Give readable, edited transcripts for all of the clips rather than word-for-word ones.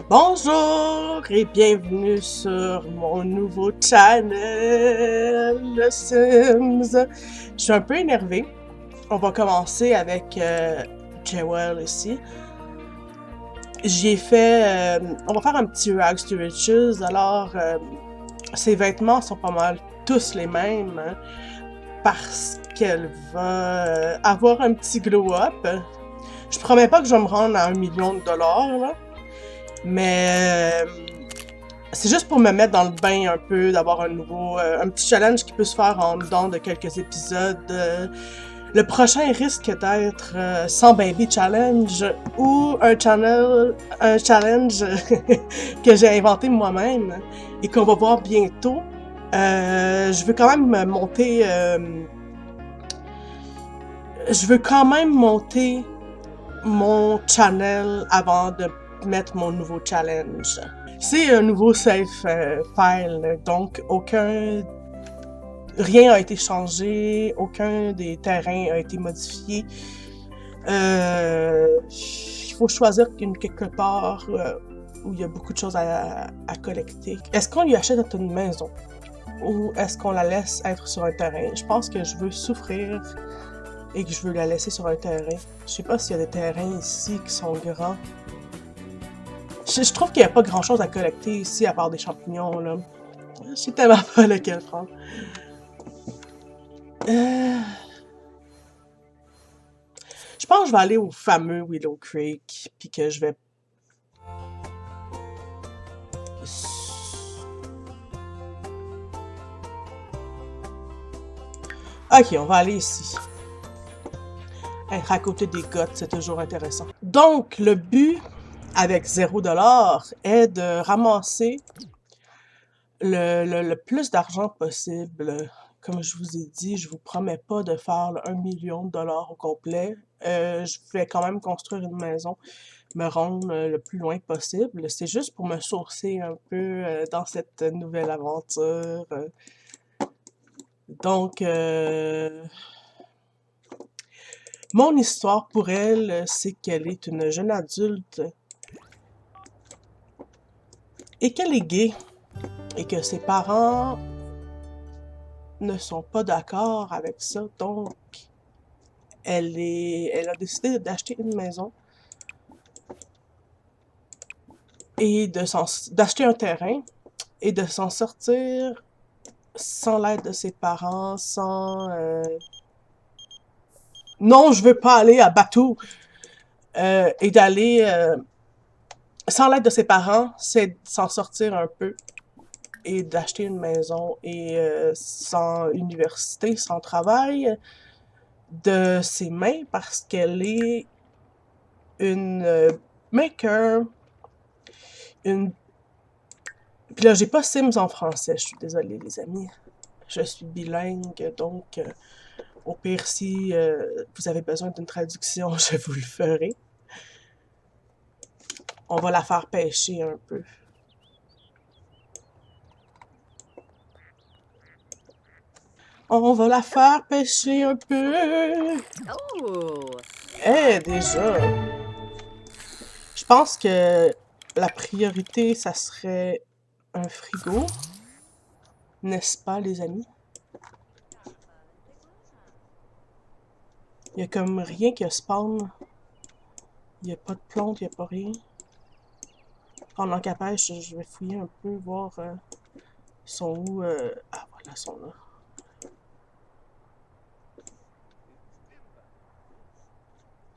Bonjour et bienvenue sur mon nouveau channel, le Sims. Je suis un peu énervée. On va commencer avec Jewel ici. J'ai fait... on va faire un petit Rags to Riches. Alors, ses vêtements sont pas mal tous les mêmes, hein, parce qu'elle va avoir un petit glow-up. Je promets pas que je vais me rendre à 1 million de dollars, là. Mais c'est juste pour me mettre dans le bain un peu, d'avoir un petit challenge qui peut se faire en dedans de quelques épisodes. Le prochain risque d'être sans baby challenge ou un challenge que j'ai inventé moi-même et qu'on va voir bientôt. Je veux quand même monter. Je veux quand même monter mon channel avant de mettre mon nouveau challenge. C'est un nouveau save file, donc rien a été changé, aucun des terrains a été modifié. Il faut choisir quelque part où il y a beaucoup de choses à collecter. Est-ce qu'on lui achète une maison ou est-ce qu'on la laisse être sur un terrain? Je pense que je veux souffrir et que je veux la laisser sur un terrain. Je sais pas s'il y a des terrains ici qui sont grands. Je trouve qu'il n'y a pas grand chose à collecter ici à part des champignons, là. Je sais tellement pas lequel prendre. Je pense que je vais aller au fameux Willow Creek, puis que je vais... Ok, on va aller ici. Être à côté des gottes, c'est toujours intéressant. Donc, le but avec 0$ est de ramasser le plus d'argent possible. Comme je vous ai dit, je vous promets pas de faire le 1 million de dollars au complet. Je vais quand même construire une maison, me rendre le plus loin possible. C'est juste pour me sourcer un peu dans cette nouvelle aventure. Donc, mon histoire pour elle, c'est qu'elle est une jeune adulte et qu'elle est gay et que ses parents ne sont pas d'accord avec ça. Donc, elle a décidé d'acheter une maison et d'acheter un terrain et de s'en sortir sans l'aide de ses parents, sans... Non, je veux pas aller à Batou! Et d'aller... sans l'aide de ses parents, c'est s'en sortir un peu et d'acheter une maison et sans université, sans travail de ses mains parce qu'elle est une maker, une... Puis là, j'ai pas Sims en français, je suis désolée les amis. Je suis bilingue, donc au pire, si vous avez besoin d'une traduction, je vous le ferai. On va la faire pêcher un peu. On va la faire pêcher un peu. Oh! Eh, déjà. Je pense que la priorité, ça serait un frigo. N'est-ce pas, les amis? Il y a comme rien qui spawn. Il n'y a pas de plante, il n'y a pas rien. Pendant qu'à pêche, je vais fouiller un peu, voir ils sont où. Ah, voilà, ils sont là.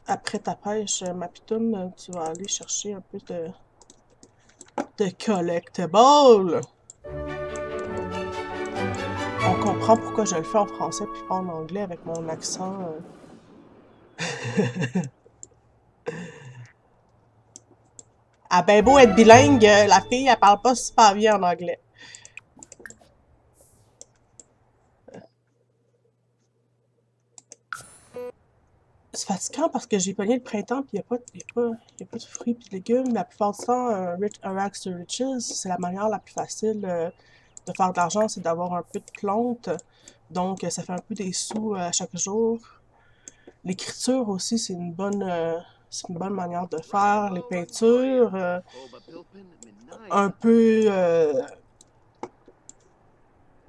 Après ta pêche, ma pitoune, tu vas aller chercher un peu de collectibles. On comprend pourquoi je le fais en français puis pas en anglais avec mon accent. Ah ben beau être bilingue, la fille, elle parle pas super bien en anglais. C'est fatigant parce que j'ai pogné le printemps puis y a pas de fruits puis de légumes. La plupart du temps, un Rags to Riches, c'est la manière la plus facile de faire de l'argent, c'est d'avoir un peu de plantes. Donc, ça fait un peu des sous à chaque jour. L'écriture aussi, c'est une bonne C'est une bonne manière de faire. Les peintures, un peu...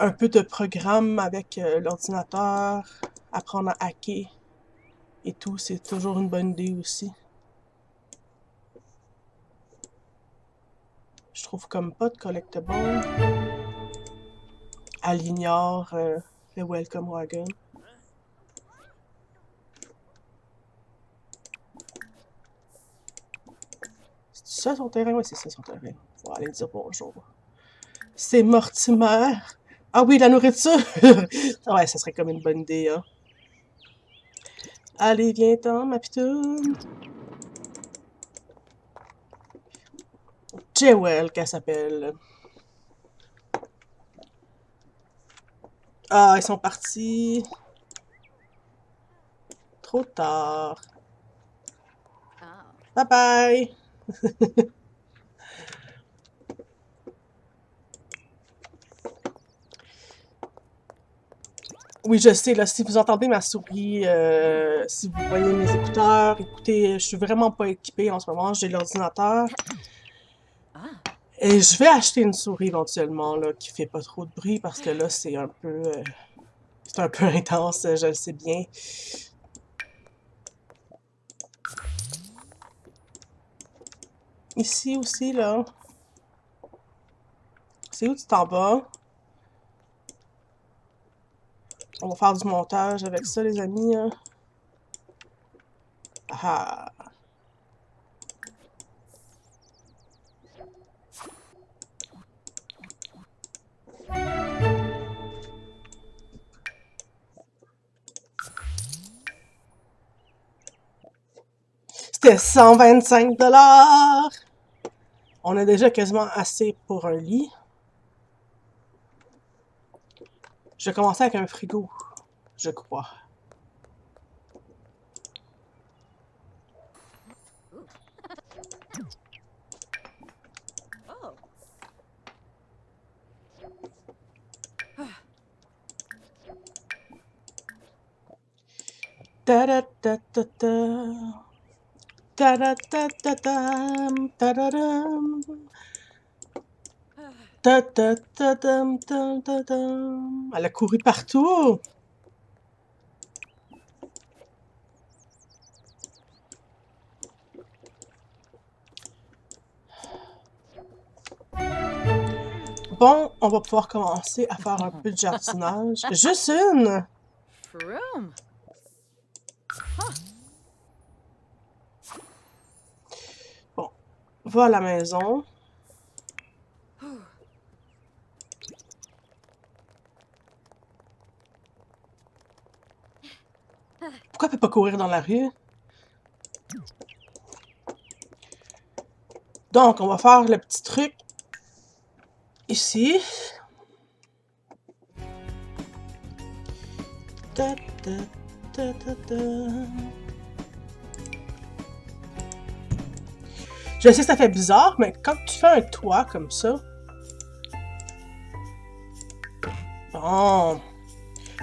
un peu de programme avec l'ordinateur, apprendre à hacker et tout, c'est toujours une bonne idée aussi. Je trouve comme pas de collectible. Elle ignore le Welcome Wagon. C'est ça son terrain? Oui, c'est ça son terrain. On va aller dire bonjour. C'est Mortimer. Ah oui, la nourriture! Ouais, ça serait comme une bonne idée, hein. Allez, viens-t'en, ma pitoune. Jewel, qu'elle s'appelle. Ah, ils sont partis. Trop tard. Bye bye! Oui, je sais, là, si vous entendez ma souris, si vous voyez mes écouteurs, écoutez, je suis vraiment pas équipée en ce moment, j'ai l'ordinateur. Et je vais acheter une souris éventuellement, là, qui fait pas trop de bruit, parce que là, c'est un peu intense, je le sais bien. Ici aussi, là. C'est où tu t'en vas? On va faire du montage avec ça, les amis, hein. Ah! C'était 125 $! On a déjà quasiment assez pour un lit. Je vais commencer avec un frigo, je crois. Ta-da-ta-ta-ta. Ta-da-ta-ta-tam. Ta-da-dam. Ta-ta-ta-tam. Ta-ta-tam. Elle a couru partout. Bon, on va pouvoir commencer à faire un peu de jardinage. Juste une! Bon, va à la maison. Pourquoi elle peut pas courir dans la rue? Donc, on va faire le petit truc ici. Ta, ta, ta, ta, ta. Je sais que ça fait bizarre, mais quand tu fais un toit comme ça... Bon...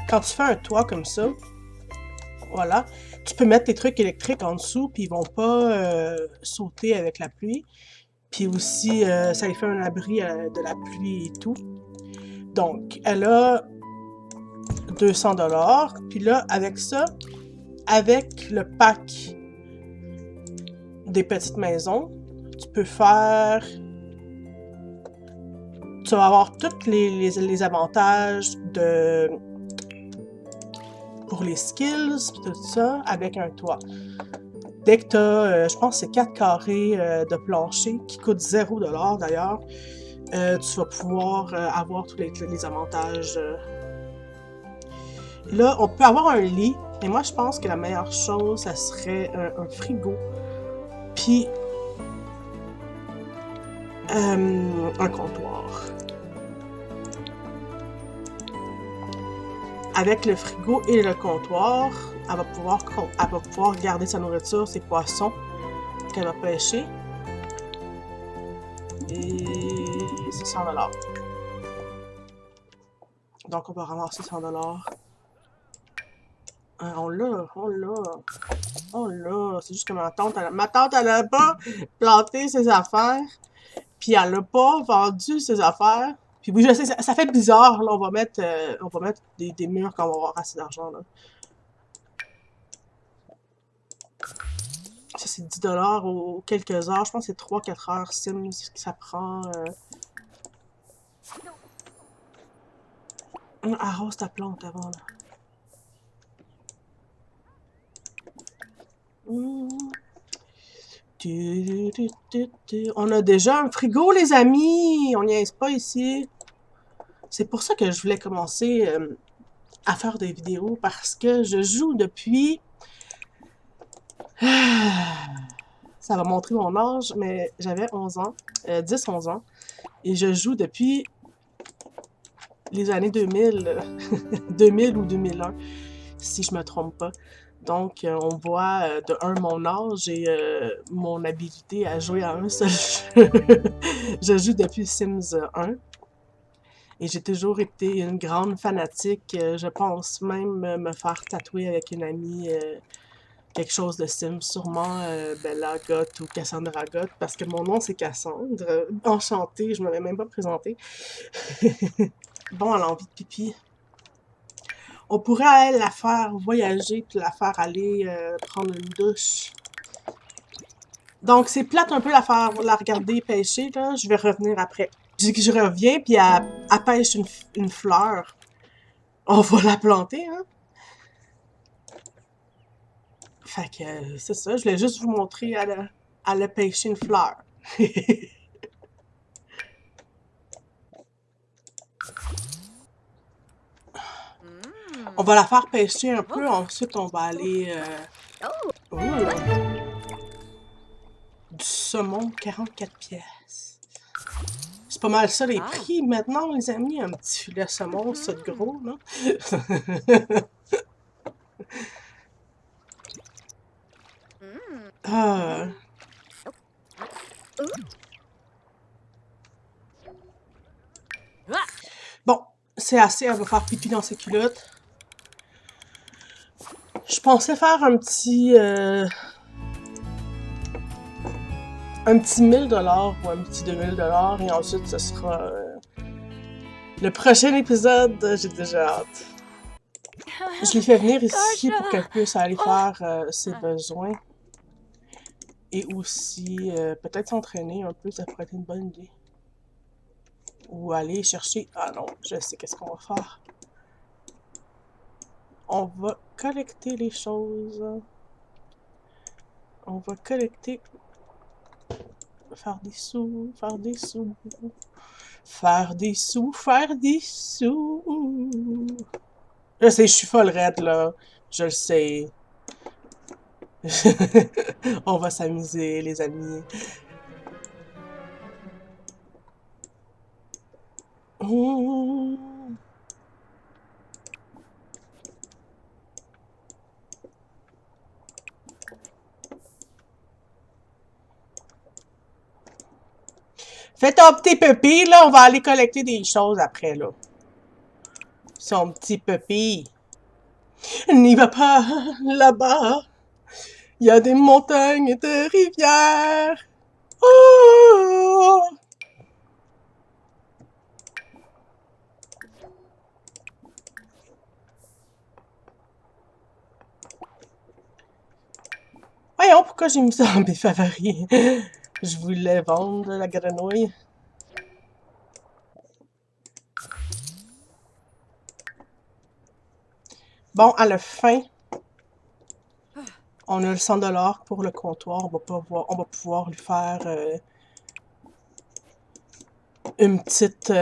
Quand tu fais un toit comme ça, voilà, tu peux mettre tes trucs électriques en dessous, puis ils vont pas sauter avec la pluie. Puis aussi, ça lui fait un abri de la pluie et tout. Donc, elle a 200 $. Puis là, avec ça, avec le pack des petites maisons, tu peux faire... Tu vas avoir tous les avantages de... pour les skills, puis tout ça, avec un toit. Dès que tu as, je pense que c'est 4 carrés de plancher, qui coûtent 0 $ d'ailleurs, tu vas pouvoir avoir tous les avantages. Là, on peut avoir un lit, et moi je pense que la meilleure chose, ça serait un frigo, puis un comptoir. Avec le frigo et le comptoir, elle va pouvoir garder sa nourriture, ses poissons qu'elle va pêcher. Et c'est 100 $. Donc on va ramasser 100 $. On l'a, on l'a. Oh là, c'est juste que ma tante, elle a pas planté ses affaires, puis elle a pas vendu ses affaires. Puis oui, je sais, ça fait bizarre, là, on va mettre des murs quand on va avoir assez d'argent, là. Ça, c'est 10$ ou quelques heures, je pense que c'est 3-4 heures Sims que ça prend. Arrose ta plante avant, là. Mmh. On a déjà un frigo, les amis! On niaise pas ici. C'est pour ça que je voulais commencer à faire des vidéos, parce que je joue depuis... Ça va montrer mon âge, mais j'avais 11 ans, 10-11 ans, et je joue depuis les années 2000, 2000 ou 2001, si je me trompe pas. Donc, on voit de un mon âge et mon habilité à jouer à un seul jeu. Je joue depuis Sims 1 et j'ai toujours été une grande fanatique. Je pense même me faire tatouer avec une amie quelque chose de Sims, sûrement Bella Goth ou Cassandra Goth, parce que mon nom c'est Cassandre. Enchantée, je m'avais même pas présentée. Bon, elle a envie de pipi. On pourrait elle, la faire voyager puis la faire aller prendre une douche. Donc c'est plate un peu la regarder pêcher là. Je vais revenir après. Je reviens puis elle pêche une fleur. On va la planter hein. Fait que c'est ça. Je voulais juste vous montrer elle a pêché une fleur. On va la faire pêcher un peu. Ensuite on va aller du saumon 44 pièces. C'est pas mal ça les prix maintenant, les amis. Un petit filet saumon, ça de gros, non? Ah. Bon, c'est assez, elle va faire pipi dans ses culottes. Je pensais faire un petit 1000$ ou un petit 2000$ et ensuite ce sera le prochain épisode. J'ai déjà hâte. Je l'ai fait venir ici pour qu'elle puisse aller faire ses besoins. Et aussi, peut-être s'entraîner un peu, ça pourrait être une bonne idée. Ou aller chercher... Ah non, je sais qu'est-ce qu'on va faire. On va collecter les choses. On va collecter... Faire des sous, faire des sous. Faire des sous, faire des sous. Je sais, je suis folle raide, là. Je le sais. On va s'amuser, les amis. Mmh. Fais ton petit puppy, là, on va aller collecter des choses après, là. Son petit puppy. N'y va pas, là-bas. Il y a des montagnes et des rivières. Oh! Voyons, pourquoi j'ai mis ça dans mes favoris? Je voulais vendre la grenouille. Bon, à la fin, on a le 100$ pour le comptoir. On va pouvoir lui faire une petite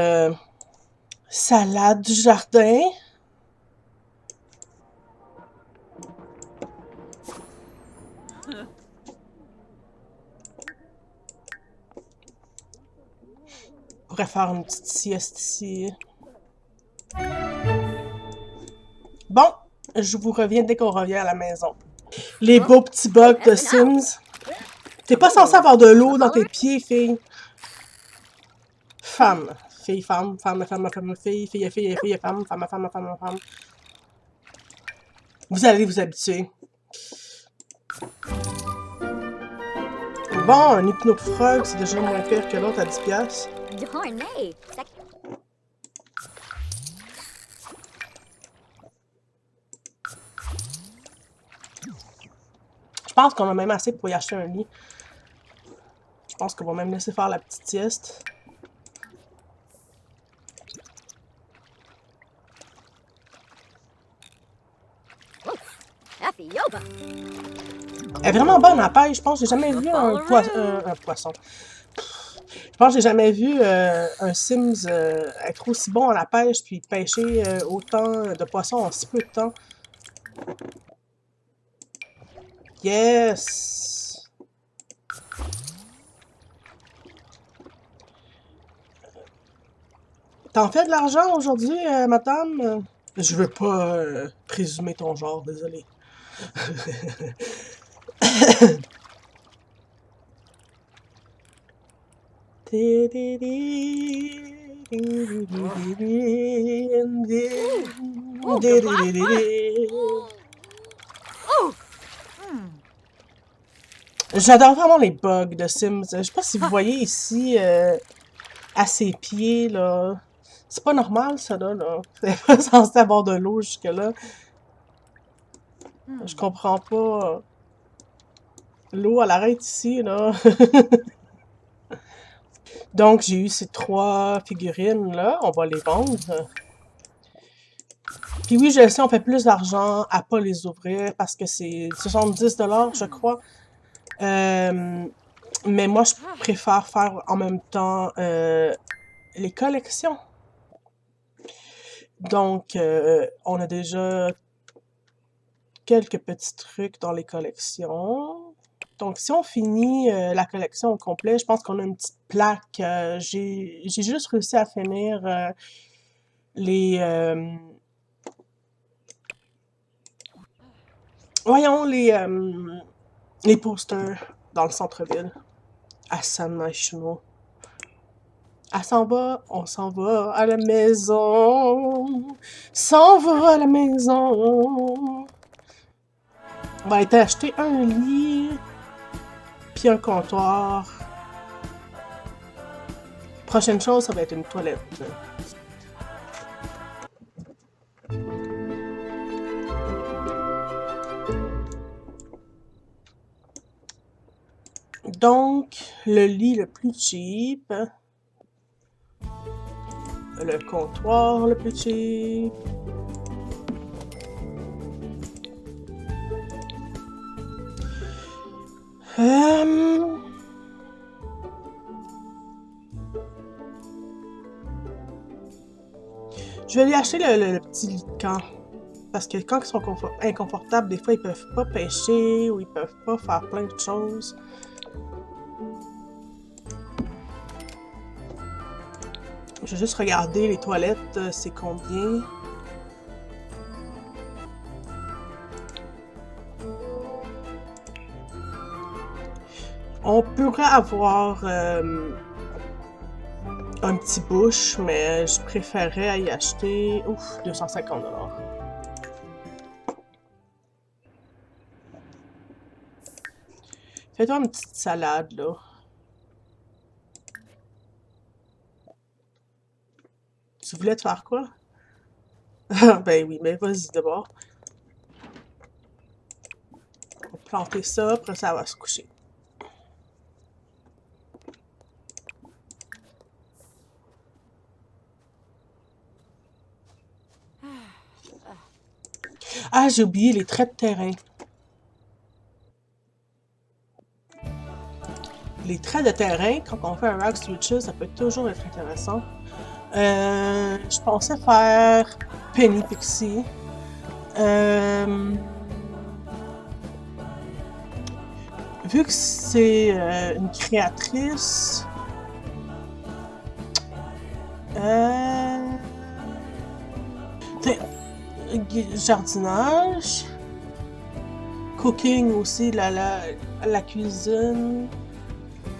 salade du jardin. On pourrait faire une petite sieste ici. Bon, je vous reviens dès qu'on revient à la maison. Les beaux petits bugs de Sims. T'es pas censé avoir de l'eau dans tes pieds, fille. Femme. Fille, femme, femme, femme, femme, fille, fille, fille, fille, femme, femme, femme, femme, femme. Vous allez vous habituer. Bon, un hypnofrog, c'est déjà moins pire que l'autre à 10$. Je pense qu'on a même assez pour y acheter un lit. Je pense qu'on va même laisser faire la petite sieste. Elle est vraiment bonne à pêche. Je pense que j'ai jamais vu un poisson. Je pense que j'ai jamais vu un Sims être aussi bon à la pêche puis pêcher autant de poissons en si peu de temps. Yes! T'en fais de l'argent aujourd'hui, madame? Je veux pas présumer ton genre, désolé. J'adore vraiment les bugs de Sims. Je sais pas si vous voyez ici, à ses pieds, là. C'est pas normal, ça, là. C'est pas censé avoir de l'eau jusque-là. Je comprends pas. L'eau, elle arrête ici, là. Donc, j'ai eu ces 3 figurines-là. On va les vendre. Puis oui, je sais, on fait plus d'argent à pas les ouvrir parce que c'est 70$, je crois. Mais moi, je préfère faire en même temps les collections. Donc, on a déjà quelques petits trucs dans les collections. Donc, si on finit la collection au complet, je pense qu'on a une petite plaque. J'ai juste réussi à finir les... voyons, les posters dans le centre-ville. À San National. Elle s'en va, on s'en va à la maison. S'en va à la maison. On va aller acheter un lit. Puis un comptoir. Prochaine chose, ça va être une toilette. Donc, le lit le plus cheap. Le comptoir le plus cheap. Je vais lui acheter le petit lit de camp. Parce que quand ils sont inconfortables, des fois ils peuvent pas pêcher ou ils peuvent pas faire plein de choses. Je vais juste regarder les toilettes, c'est combien. On pourrait avoir un petit bush, mais je préférerais y acheter 250$. Fais-toi une petite salade, là. Tu voulais te faire quoi? Ben oui, mais vas-y d'abord. On va planter ça, après ça va se coucher. Ah, j'ai oublié les traits de terrain. Les traits de terrain, quand on fait un Rag Switches, ça peut toujours être intéressant. Je pensais faire Penny Pixie. Vu que c'est une créatrice, jardinage, cooking aussi, la cuisine,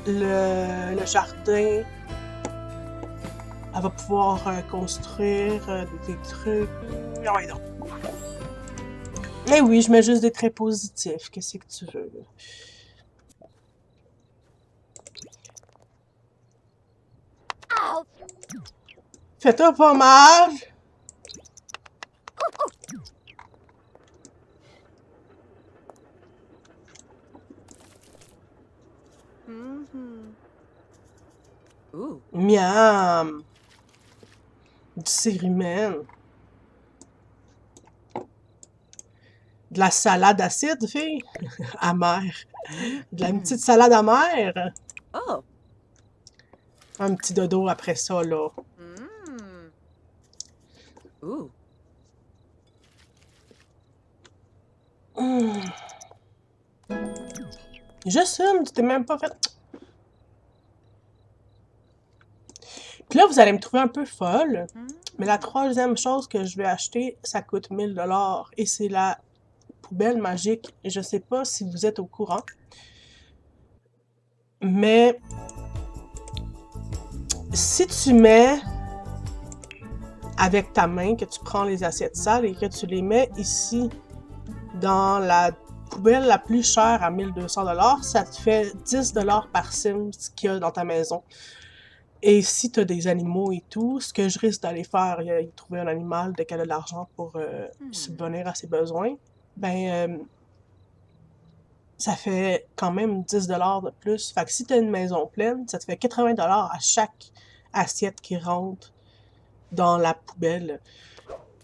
le jardin. Elle va pouvoir construire des trucs. Ah ouais, non. Eh oui, je mets juste des traits positifs. Qu'est-ce que tu veux? Fais-toi pas mal! Ooh. Miam! Du cérumen. De la salade acide, fille? Amère. De la petite salade amère. Oh. Un petit dodo après ça, là. Ooh. Hum. J'assume, tu t'es même pas fait. Puis là, vous allez me trouver un peu folle. Mais la troisième chose que je vais acheter, ça coûte 1000 $ et c'est la poubelle magique. Je sais pas si vous êtes au courant, mais si tu mets avec ta main, que tu prends les assiettes sales et que tu les mets ici dans la poubelle la plus chère à 1200 $, ça te fait 10 $ par Sims qu'il y a dans ta maison. Et si tu as des animaux et tout, ce que je risque d'aller faire, y trouver un animal dès qu'elle a de l'argent pour subvenir à ses besoins, ben ça fait quand même 10 $ de plus. Fait que si tu as une maison pleine, ça te fait 80 $ à chaque assiette qui rentre dans la poubelle.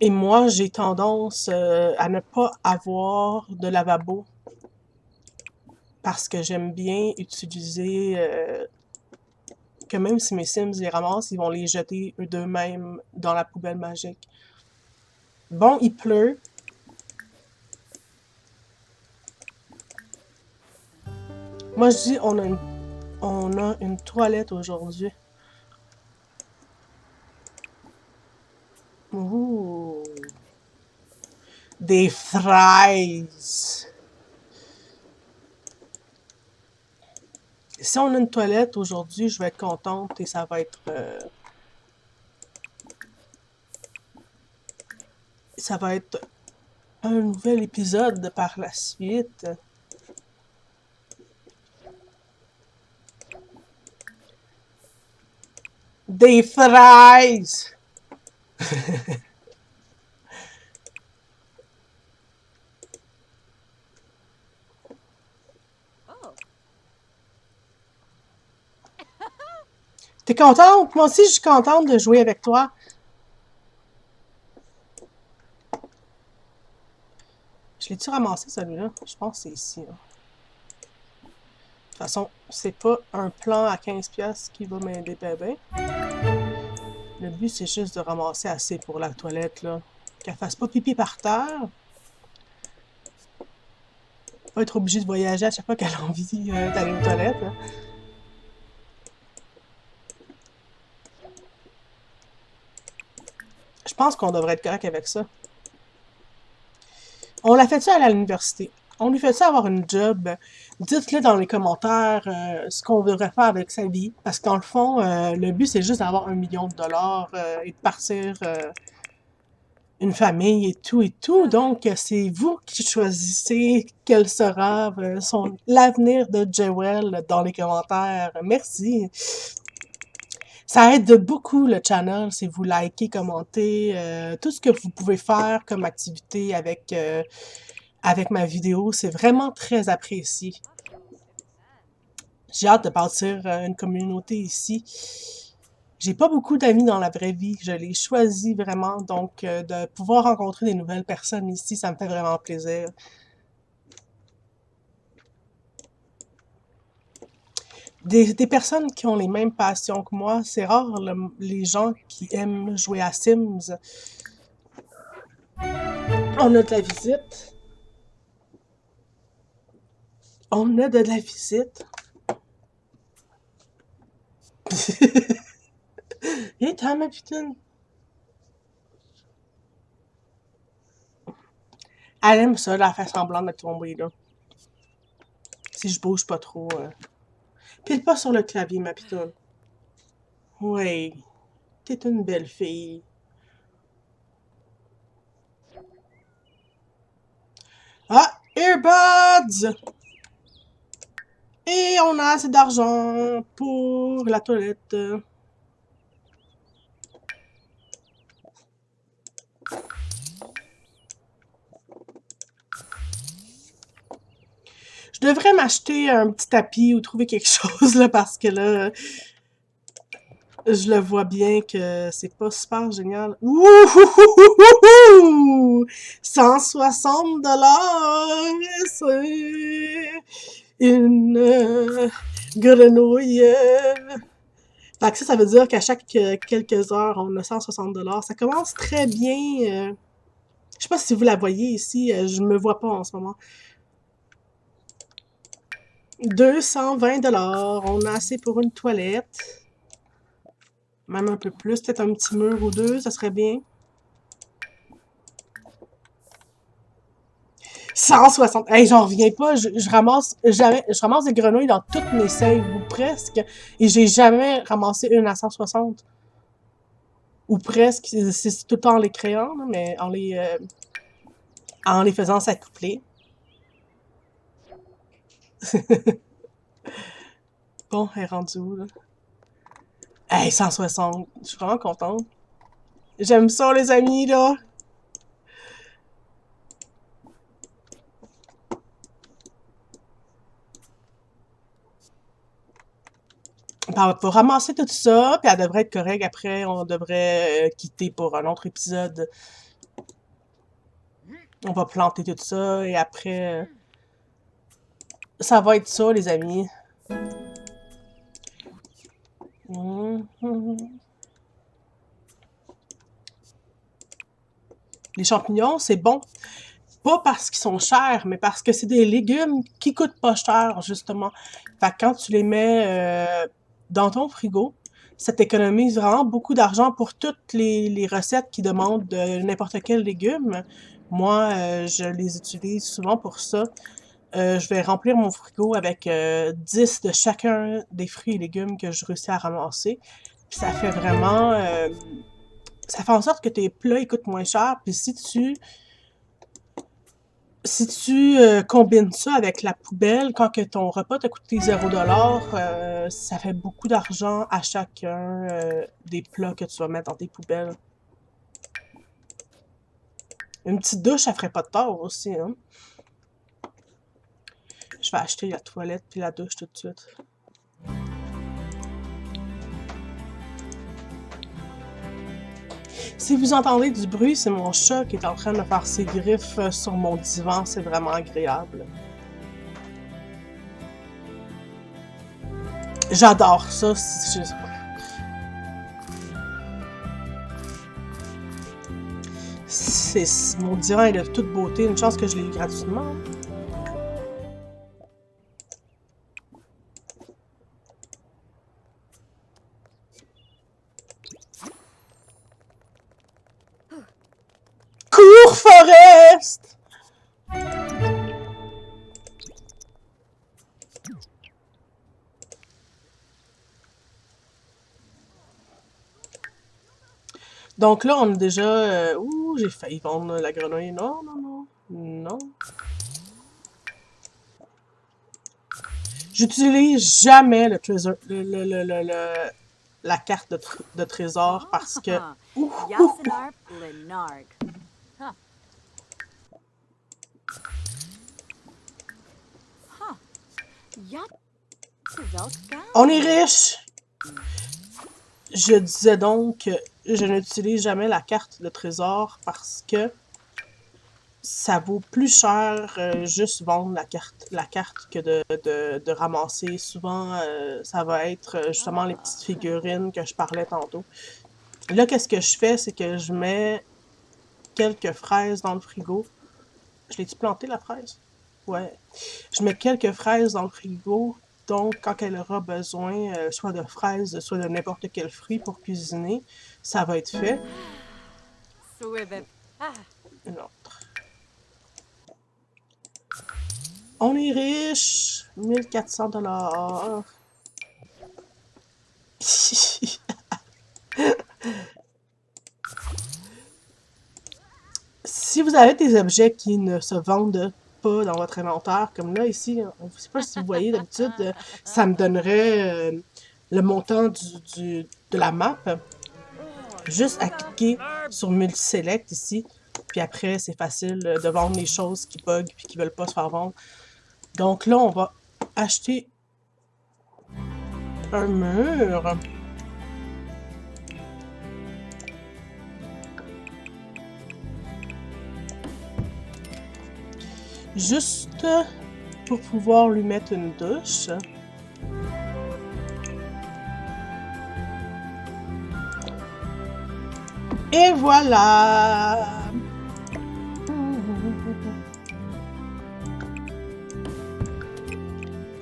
Et moi, j'ai tendance à ne pas avoir de lavabo parce que j'aime bien utiliser que même si mes Sims les ramassent, ils vont les jeter eux d'eux-mêmes dans la poubelle magique. Bon, il pleut. Moi, je dis, on a une toilette aujourd'hui. Ouh. Des fraises. Si on a une toilette aujourd'hui, je vais être contente et ça va être un nouvel épisode par la suite. Des fraises! Oh. T'es contente? Moi aussi, je suis contente de jouer avec toi. Je l'ai-tu ramassé, celui-là? Je pense que c'est ici. Là. De toute façon, c'est pas un plan à 15$ qui va m'aider bébé. Le but, c'est juste de ramasser assez pour la toilette, là. Qu'elle fasse pas pipi par terre. Pas être obligée de voyager à chaque fois qu'elle a envie d'aller aux toilettes. Hein. Je pense qu'on devrait être correct avec ça. On l'a fait ça à l'université. On lui fait ça avoir une job. Dites-le dans les commentaires ce qu'on devrait faire avec sa vie. Parce que dans le fond, le but, c'est juste d'avoir 1 million de $ et de partir une famille et tout et tout. Donc, c'est vous qui choisissez quel sera l'avenir de Jewel dans les commentaires. Merci. Ça aide beaucoup le channel si vous likez, commentez, tout ce que vous pouvez faire comme activité avec ma vidéo, c'est vraiment très apprécié. J'ai hâte de bâtir une communauté ici. J'ai pas beaucoup d'amis dans la vraie vie, je les choisis vraiment, donc de pouvoir rencontrer des nouvelles personnes ici, ça me fait vraiment plaisir. Des personnes qui ont les mêmes passions que moi, c'est rare les gens qui aiment jouer à Sims. On a de la visite. On a de la visite. Et t'as ma putain. Elle aime ça, là, elle fait semblant de tomber, là. Si je bouge pas trop. Pile pas sur le clavier, ma pitoune. Oui, t'es une belle fille. Earbuds! Et on a assez d'argent pour la toilette. Je devrais m'acheter un petit tapis ou trouver quelque chose, là, parce que là, je le vois bien que c'est pas super génial. Ouh! 160 c'est une grenouille. Fait que ça veut dire qu'à chaque quelques heures, on a 160 Ça commence très bien. Je sais pas si vous la voyez ici. Je me vois pas en ce moment. 220 On a assez pour une toilette. Même un peu plus. Peut-être un petit mur ou deux, ça serait bien. 160. Hey, j'en reviens pas. Je ramasse des grenouilles dans toutes mes saves, ou presque. Et j'ai jamais ramassé une à 160. Ou presque. C'est tout le temps en les créant, là, mais en les faisant s'accoupler. Bon, elle est rendue où, là? Hey, 160. Je suis vraiment contente. J'aime ça, les amis, là. Ben, on va ramasser tout ça, puis elle devrait être correcte. Après, on devrait quitter pour un autre épisode. On va planter tout ça, et après, ça va être ça, les amis. Les champignons, c'est bon. Pas parce qu'ils sont chers, mais parce que c'est des légumes qui coûtent pas cher, justement. Fait que quand tu les mets dans ton frigo, ça t'économise vraiment beaucoup d'argent pour toutes les recettes qui demandent de n'importe quel légume. Moi, je les utilise souvent pour ça. Je vais remplir mon frigo avec 10 de chacun des fruits et légumes que je réussis à ramasser. Puis ça fait vraiment... ça fait en sorte que tes plats ils coûtent moins cher. Puis si tu combines ça avec la poubelle, quand que ton repas t'a coûté 0$, ça fait beaucoup d'argent à chacun des plats que tu vas mettre dans tes poubelles. Une petite douche, ça ferait pas de tort aussi, hein? Je vais acheter la toilette puis la douche tout de suite. Si vous entendez du bruit, c'est mon chat qui est en train de faire ses griffes sur mon divan. C'est vraiment agréable. J'adore ça. Mon divan est de toute beauté. Une chance que je l'ai eu gratuitement. Cours, Forest! Donc là, on a déjà... ouh, j'ai failli vendre la grenouille. Non, non, non. Non. J'utilise jamais le trésor, la carte de trésor parce que... Ouh, Yasinarp Lenarg. Huh. Huh. on est riche! Je disais donc que je n'utilise jamais la carte de trésor parce que ça vaut plus cher juste vendre la carte que de ramasser. Souvent, ça va être justement les petites figurines que je parlais tantôt. Là, qu'est-ce que je fais, c'est que je mets quelques fraises dans le frigo. Je l'ai-tu planté, la fraise? Ouais. Je mets quelques fraises dans le frigo. Donc, quand elle aura besoin, soit de fraises, soit de n'importe quel fruit pour cuisiner, ça va être fait. Une autre. On est riche! 1400 Si vous avez des objets qui ne se vendent pas dans votre inventaire. Comme là, ici, je ne sais pas si vous voyez, d'habitude, ça me donnerait le montant de la map. Juste à cliquer sur Multiselect ici. Puis après, c'est facile de vendre les choses qui bug puis qui veulent pas se faire vendre. Donc là, on va acheter un mur. Juste pour pouvoir lui mettre une douche. Et voilà!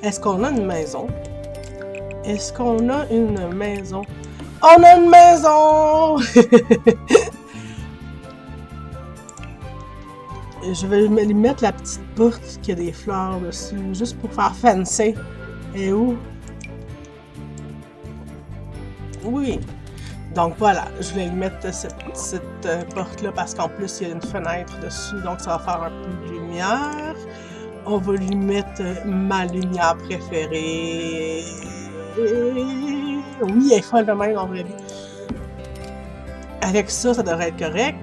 Est-ce qu'on a une maison? Est-ce qu'on a une maison? On a une maison! Je vais lui mettre la petite porte qui a des fleurs dessus, juste pour faire fancy. Et où? Oui. Donc voilà, je vais lui mettre cette porte-là parce qu'en plus, il y a une fenêtre dessus, donc ça va faire un peu de lumière. On va lui mettre ma lumière préférée. Oui, elle est folle de même en vrai. Avec ça, ça devrait être correct.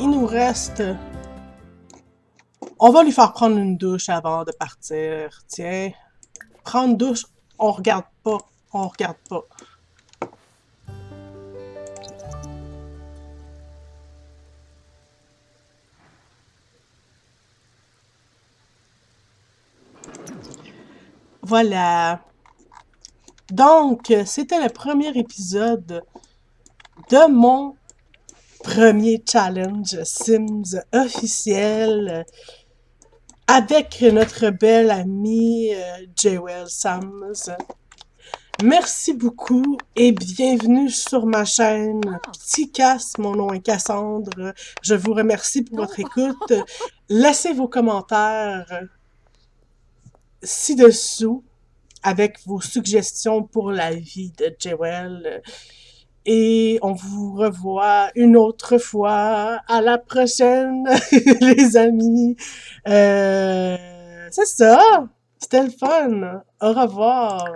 Il nous reste... On va lui faire prendre une douche avant de partir. Tiens, prendre une douche, on regarde pas. On regarde pas. Voilà. Donc, c'était le premier épisode de mon premier challenge Sims officiel avec notre belle amie Jewel Sams. Merci beaucoup et bienvenue sur ma chaîne Petit Cass. Mon nom est Cassandre. Je vous remercie pour votre écoute. Laissez vos commentaires ci-dessous avec vos suggestions pour la vie de Jewel. Et on vous revoit une autre fois. À la prochaine, les amis. C'est ça. C'était le fun. Au revoir.